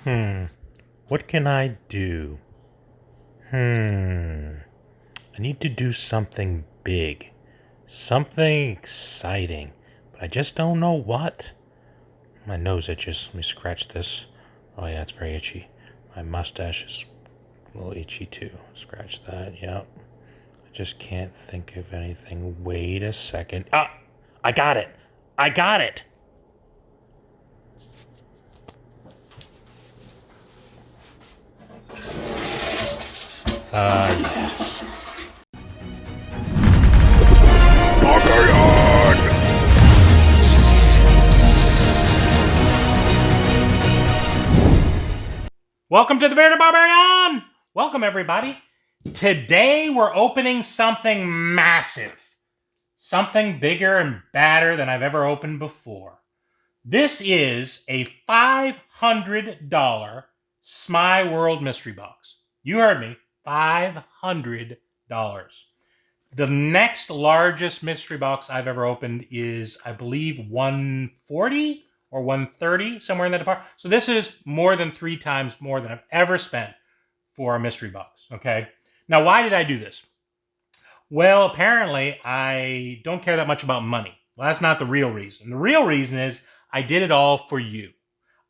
What can I do? I need to do something big. Something exciting. But I just don't know what. My nose itches. Let me scratch this. Oh yeah, it's very itchy. My mustache is a little itchy too. Scratch that, yep. I just can't think of anything. Wait a second. Ah! I got it! I got it! Yeah. Barbarian! Welcome to the Bearded Barbarian! Welcome, everybody. Today, we're opening something massive. Something bigger and badder than I've ever opened before. This is a $500 Smeye World mystery box. You heard me, $500. The next largest mystery box I've ever opened is, I believe, 140 or 130, somewhere in that department. So this is more than 3 times more than I've ever spent for a mystery box, okay? Now, why did I do this? Well, apparently, I don't care that much about money. Well, that's not the real reason. The real reason is I did it all for you.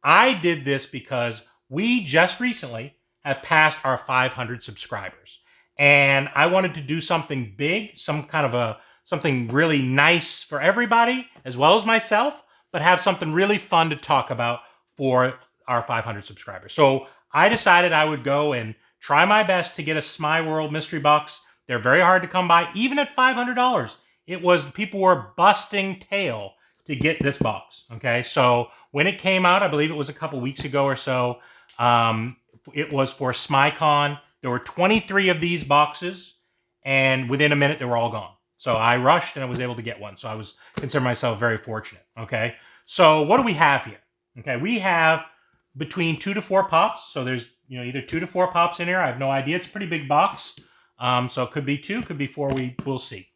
I did this because we just recently have passed our 500 subscribers. And I wanted to do something big, something really nice for everybody, as well as myself, but have something really fun to talk about for our 500 subscribers. So I decided I would go and try my best to get a Smeye World mystery box. They're very hard to come by, even at $500. People were busting tail to get this box. Okay, so when it came out, I believe it was a couple weeks ago or so, it was for SmeyeCon. There were 23 of these boxes, and within a minute, they were all gone. So I rushed and I was able to get one. So I consider myself very fortunate. Okay, so what do we have here? Okay, we have between 2 to 4 pops. So there's either 2 to 4 pops in here. I have no idea. It's a pretty big box. So it could be 2, could be 4. We'll see.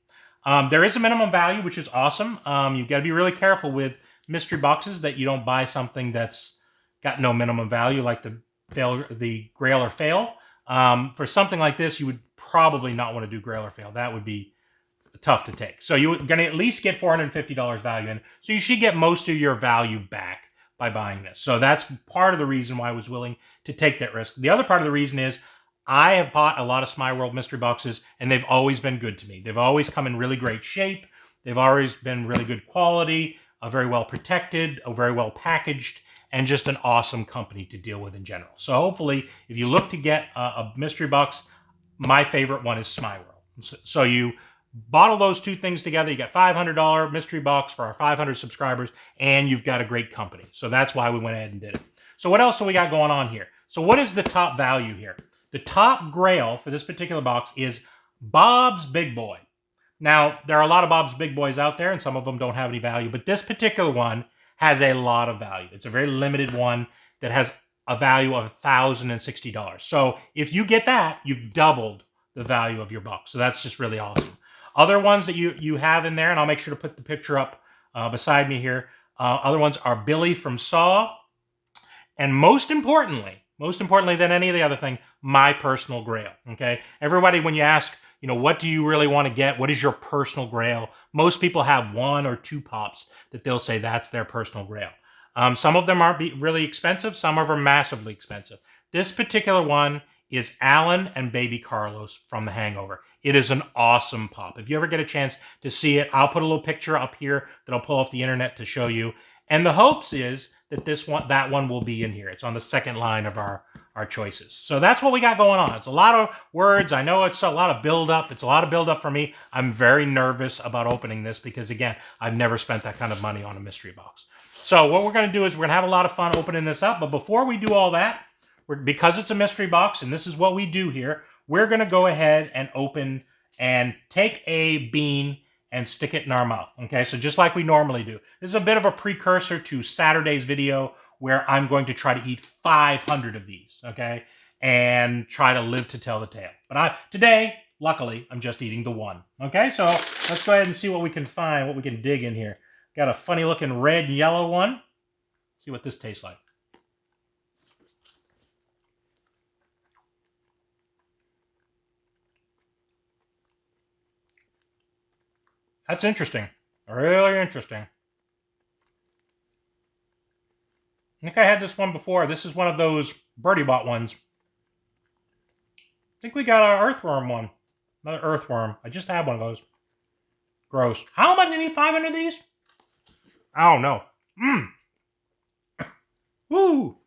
There is a minimum value, which is awesome. You've got to be really careful with mystery boxes that you don't buy something that's got no minimum value, like the Grail or Fail. For something like this, you would probably not want to do Grail or Fail. That would be tough to take. So you're going to at least get $450 value in. So you should get most of your value back by buying this. So that's part of the reason why I was willing to take that risk. The other part of the reason is I have bought a lot of Smeye World mystery boxes, and they've always been good to me. They've always come in really great shape. They've always been really good quality, very well protected, very well packaged, and just an awesome company to deal with in general. So hopefully, if you look to get a mystery box, my favorite one is Smeye World. So you bottle those two things together, you got $500 mystery box for our 500 subscribers, and you've got a great company. So that's why we went ahead and did it. So what else have we got going on here? So what is the top value here? The top Grail for this particular box is Bob's Big Boy. Now, there are a lot of Bob's Big Boys out there, and some of them don't have any value, but this particular one has a lot of value. It's a very limited one that has a value of $1,060. So if you get that, you've doubled the value of your box. So that's just really awesome. Other ones that you have in there, and I'll make sure to put the picture up beside me here. Other ones are Billy from Saw, and most importantly than any of the other thing, my personal Grail. Okay, everybody, when you ask, what do you really want to get? What is your personal Grail? Most people have 1 or 2 pops that they'll say that's their personal Grail. Some of them aren't really expensive. Some of them are massively expensive. This particular one is Alan and Baby Carlos from The Hangover. It is an awesome pop. If you ever get a chance to see it, I'll put a little picture up here that I'll pull off the internet to show you. And the hopes is that that one will be in here. It's on the second line of our choices. So that's what we got going on. It's a lot of words. I know it's a lot of build-up. It's a lot of build-up for me. I'm very nervous about opening this because, again, I've never spent that kind of money on a mystery box. So what we're going to do is we're going to have a lot of fun opening this up. But before we do all that, because it's a mystery box, and this is what we do here, we're going to go ahead and open and take a bean and stick it in our mouth. Okay, so just like we normally do. This is a bit of a precursor to Saturday's video where I'm going to try to eat 500 of these, okay, and try to live to tell the tale. But today, luckily, I'm just eating the one. Okay, so let's go ahead and see what we can find, what we can dig in here. Got a funny looking red and yellow one. See what this tastes like. That's interesting. Really interesting. I think I had this one before. This is one of those Birdie bought ones. I think we got an earthworm one. Another earthworm. I just had one of those. Gross. How much do you need 500 of these? I don't know. Mmm. Woo.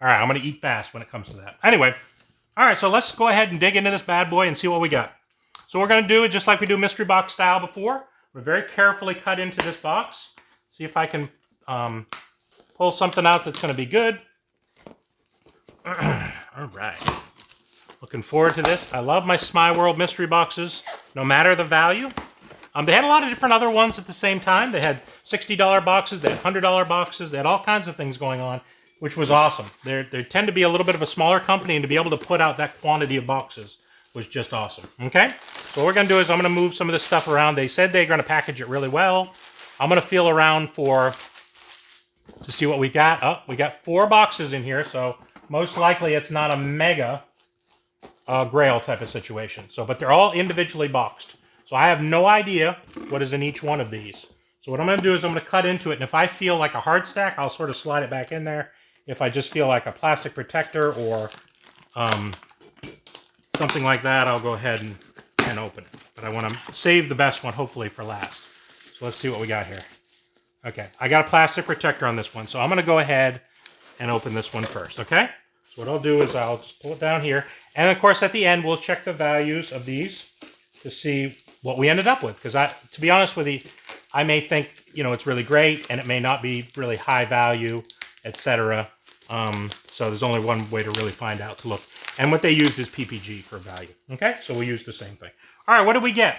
All right, I'm going to eat fast when it comes to that. Anyway, all right, so let's go ahead and dig into this bad boy and see what we got. So what we're going to do is just like we do mystery box style before. We're very carefully cut into this box. See if I can pull something out that's going to be good. All right. Looking forward to this. I love my Smeye World mystery boxes, no matter the value. They had a lot of different other ones at the same time. They had $60 boxes, they had $100 boxes, they had all kinds of things going on, which was awesome. They tend to be a little bit of a smaller company, and to be able to put out that quantity of boxes was just awesome. Okay? So what we're going to do is I'm going to move some of this stuff around. They said they're going to package it really well. I'm going to feel around to see what we got. Oh, we got 4 boxes in here, so most likely it's not a mega Grail type of situation. So, but they're all individually boxed. So I have no idea what is in each one of these. So what I'm going to do is I'm going to cut into it, and if I feel like a hard stack, I'll sort of slide it back in there. If I just feel like a plastic protector or something like that, I'll go ahead and open it. But I want to save the best one, hopefully, for last. So let's see what we got here. Okay, I got a plastic protector on this one, so I'm going to go ahead and open this one first, okay? So what I'll do is I'll just pull it down here. And, of course, at the end, we'll check the values of these to see what we ended up with. Because, to be honest with you, I may think, you know, it's really great, and it may not be really high value, etc. So there's only one way to really find out, to look. And what they used is PPG for value. Okay, so we'll use the same thing. All right, what did we get?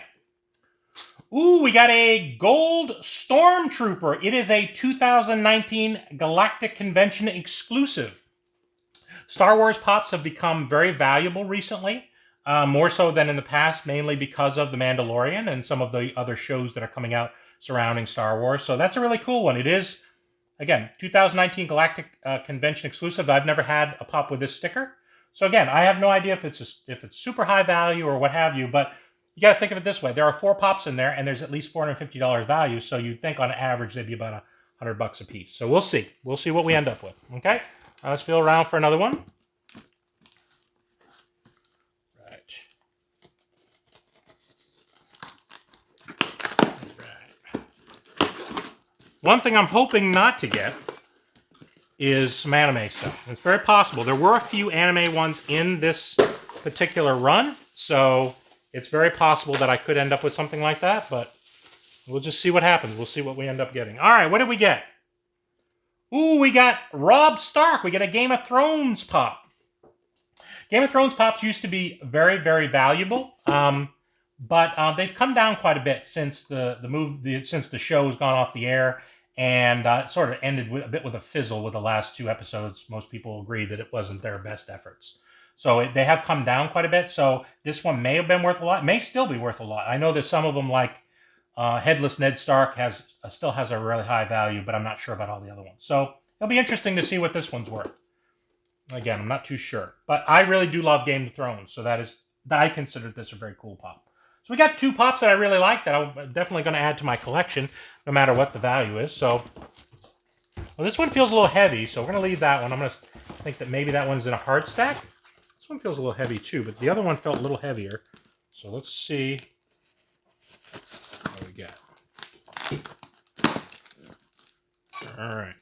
Ooh, we got a gold Stormtrooper. It is a 2019 Galactic Convention exclusive. Star Wars Pops have become very valuable recently. More so than in the past, mainly because of The Mandalorian and some of the other shows that are coming out surrounding Star Wars. So that's a really cool one. It is, again, 2019 Galactic Convention exclusive. I've never had a pop with this sticker. So again, I have no idea if it's super high value or what have you, but you got to think of it this way. There are 4 pops in there, and there's at least $450 value, so you'd think on average they'd be about $100 a piece. So we'll see. We'll see what we end up with, okay? Let's feel around for another one. One thing I'm hoping not to get is some anime stuff. It's very possible. There were a few anime ones in this particular run, so it's very possible that I could end up with something like that, but we'll just see what happens. We'll see what we end up getting. All right, what did we get? Ooh, we got Robb Stark. We got a Game of Thrones pop. Game of Thrones pops used to be very, very valuable, but they've come down quite a bit since since the show has gone off the air, and it sort of ended with a bit with a fizzle with the last 2 episodes. Most people agree that it wasn't their best efforts. So they have come down quite a bit. So this one may have been worth a lot, may still be worth a lot. I know that some of them, like Headless Ned Stark, still has a really high value, but I'm not sure about all the other ones. So it'll be interesting to see what this one's worth. Again, I'm not too sure, but I really do love Game of Thrones, so I consider this a very cool pop. So we got 2 pops that I really like that I'm definitely going to add to my collection, no matter what the value is. So, well, this one feels a little heavy, so we're going to leave that one. I'm going to think that maybe that one's in a hard stack. This one feels a little heavy too, but the other one felt a little heavier. So let's see what we got. All right.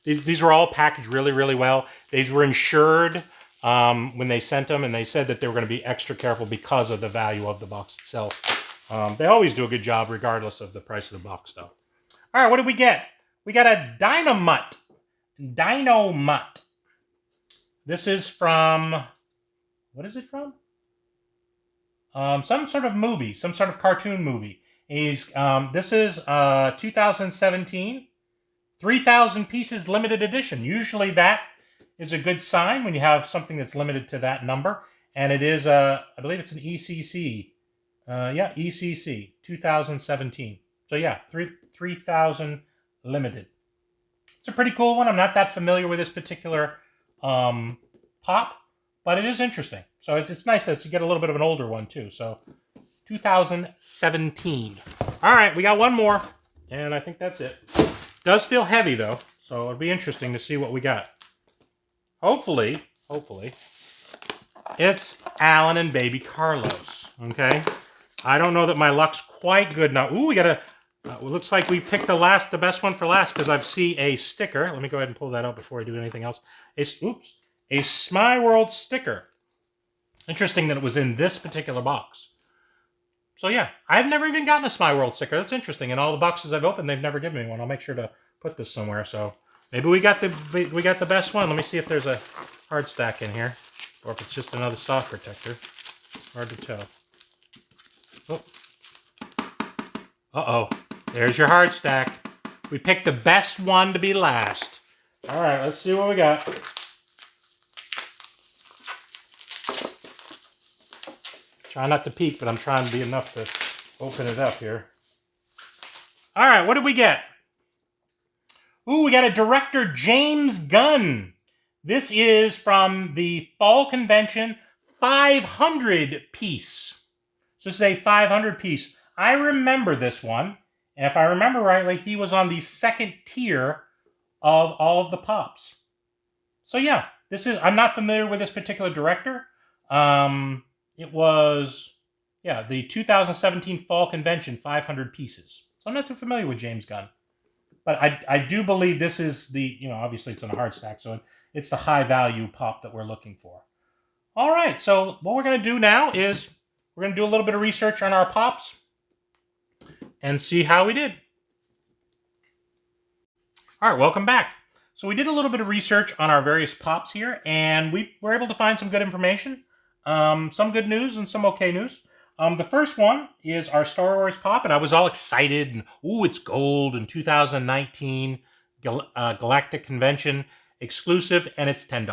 These were all packaged really, really well. These were insured when they sent them, and they said that they were going to be extra careful because of the value of the box itself. They always do a good job regardless of the price of the box, though. All right, what did we get? We got a Dynomutt. Dynomutt. This is from... What is it from? Some sort of movie, some sort of cartoon movie. This is 2017. 3,000 pieces limited edition. Usually that is a good sign when you have something that's limited to that number. And it is, I believe it's an ECC. Yeah, ECC 2017. So yeah, 3,000 limited. It's a pretty cool one. I'm not that familiar with this particular pop, but it is interesting. So it's nice that you get a little bit of an older one too. So 2017. All right, we got one more, and I think that's it. Does feel heavy though, so it'll be interesting to see what we got. Hopefully, it's Alan and baby Carlos. Okay, I don't know that my luck's quite good now. Ooh, we got a. It looks like we picked the best one for last because I see a sticker. Let me go ahead and pull that out before I do anything else. A Smeye World sticker. Interesting that it was in this particular box. So yeah, I've never even gotten a Smeye World sticker. That's interesting. In all the boxes I've opened, they've never given me one. I'll make sure to put this somewhere. So maybe we got the best one. Let me see if there's a hard stack in here, or if it's just another soft protector. Hard to tell. Oh. Uh-oh. There's your hard stack. We picked the best one to be last. All right, let's see what we got. Try not to peek, but I'm trying to be enough to open it up here. All right, what did we get? Ooh, we got a director James Gunn. This is from the Fall Convention 500 piece. So this is a 500 piece. I remember this one. And if I remember rightly, he was on the second tier of all of the pops. So yeah, I'm not familiar with this particular director. It was, yeah, the 2017 Fall Convention, 500 pieces. So I'm not too familiar with James Gunn. But I do believe this is the, obviously it's in a hard stack, so it's the high value pop that we're looking for. All right, so what we're going to do now is we're going to do a little bit of research on our pops and see how we did. All right, welcome back. So we did a little bit of research on our various pops here, and we were able to find some good information, some good news and some okay news. The first one is our Star Wars pop, and I was all excited, and ooh, it's gold in 2019 Galactic Convention exclusive, and it's $10.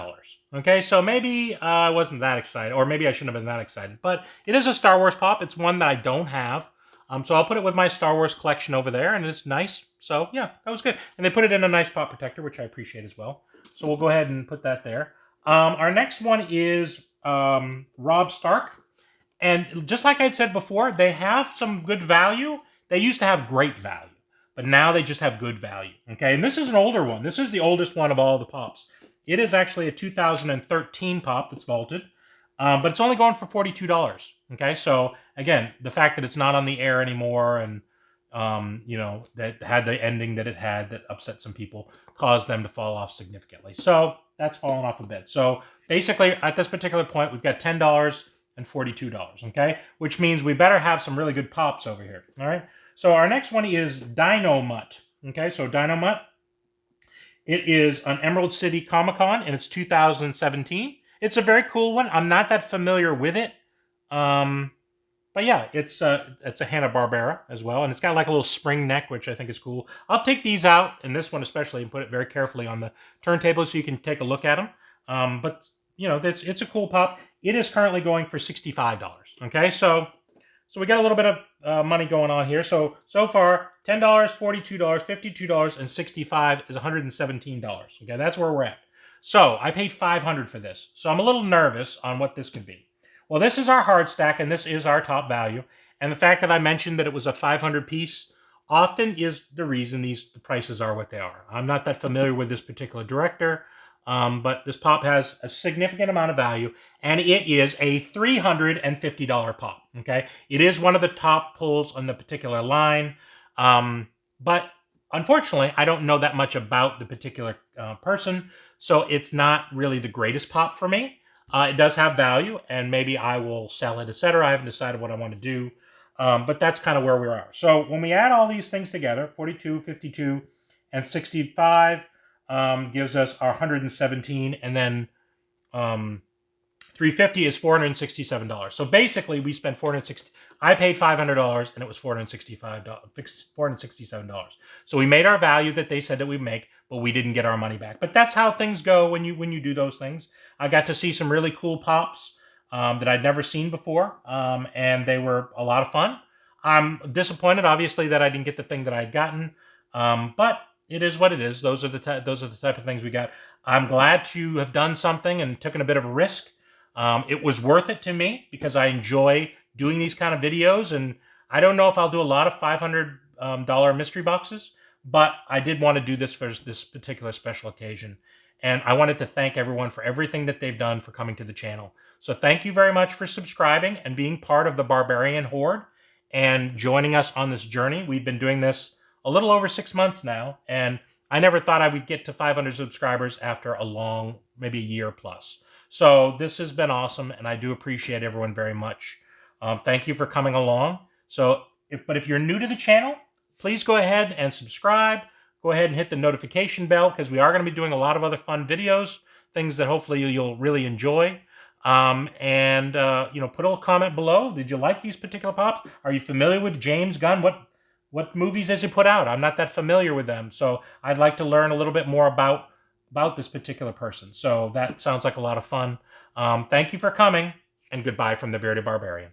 Okay, so maybe I wasn't that excited, or maybe I shouldn't have been that excited, but it is a Star Wars pop. It's one that I don't have. So I'll put it with my Star Wars collection over there, and it's nice. So yeah, that was good. And they put it in a nice pop protector, which I appreciate as well. So we'll go ahead and put that there. Our next one is Rob Stark. And just like I said before, they have some good value. They used to have great value, but now they just have good value. Okay, and this is an older one. This is the oldest one of all the pops. It is actually a 2013 pop that's vaulted. But it's only going for $42. Okay, so again, the fact that it's not on the air anymore, and that had the ending that it had that upset some people, caused them to fall off significantly. So that's fallen off a bit. So basically, at this particular point, we've got $10 and $42. Okay, which means we better have some really good pops over here. All right. So our next one is Dino Mutt. Okay, so Dino Mutt. It is an Emerald City Comic Con, and it's 2017. It's a very cool one. I'm not that familiar with it. But yeah, it's a Hanna-Barbera as well. And it's got like a little spring neck, which I think is cool. I'll take these out, and this one especially, and put it very carefully on the turntable so you can take a look at them. But, it's a cool pop. It is currently going for $65. Okay, so we got a little bit of money going on here. So far, $10, $42, $52, and $65 is $117. Okay, that's where we're at. So I paid $500 for this. So I'm a little nervous on what this could be. Well, this is our hard stack, and this is our top value. And the fact that I mentioned that it was a 500 piece often is the reason the prices are what they are. I'm not that familiar with this particular director, but this pop has a significant amount of value, and it is a $350 pop. Okay, it is one of the top pulls on the particular line, but unfortunately, I don't know that much about the particular person. So it's not really the greatest pop for me. It does have value, and maybe I will sell it, etc. I haven't decided what I want to do, but that's kind of where we are. So when we add all these things together, 42, 52, and 65 gives us our 117, and then 350 is $467. So basically, we spent $460. I paid $500, and it was $467. So we made our value that they said that we'd make, but we didn't get our money back. But that's how things go when you do those things. I got to see some really cool pops that I'd never seen before, and they were a lot of fun. I'm disappointed, obviously, that I didn't get the thing that I'd gotten, but It is what it is. Those are the type of things we got. I'm glad to have done something and taken a bit of a risk. It was worth it to me because I enjoy doing these kind of videos, and I don't know if I'll do a lot of $500 mystery boxes, but I did want to do this for this particular special occasion. And I wanted to thank everyone for everything that they've done for coming to the channel. So thank you very much for subscribing and being part of the Barbarian Horde and joining us on this journey. We've been doing this a little over 6 months now, and I never thought I would get to 500 subscribers after a long, maybe a year plus. So this has been awesome, and I do appreciate everyone very much. Thank you for coming along. So, if you're new to the channel, please go ahead and subscribe. Go ahead and hit the notification bell because we are going to be doing a lot of other fun videos, things that hopefully you'll really enjoy. Put a little comment below. Did you like these particular pops? Are you familiar with James Gunn? What movies has he put out? I'm not that familiar with them, so I'd like to learn a little bit more about this particular person. So that sounds like a lot of fun. Thank you for coming, and goodbye from the Bearded Barbarian.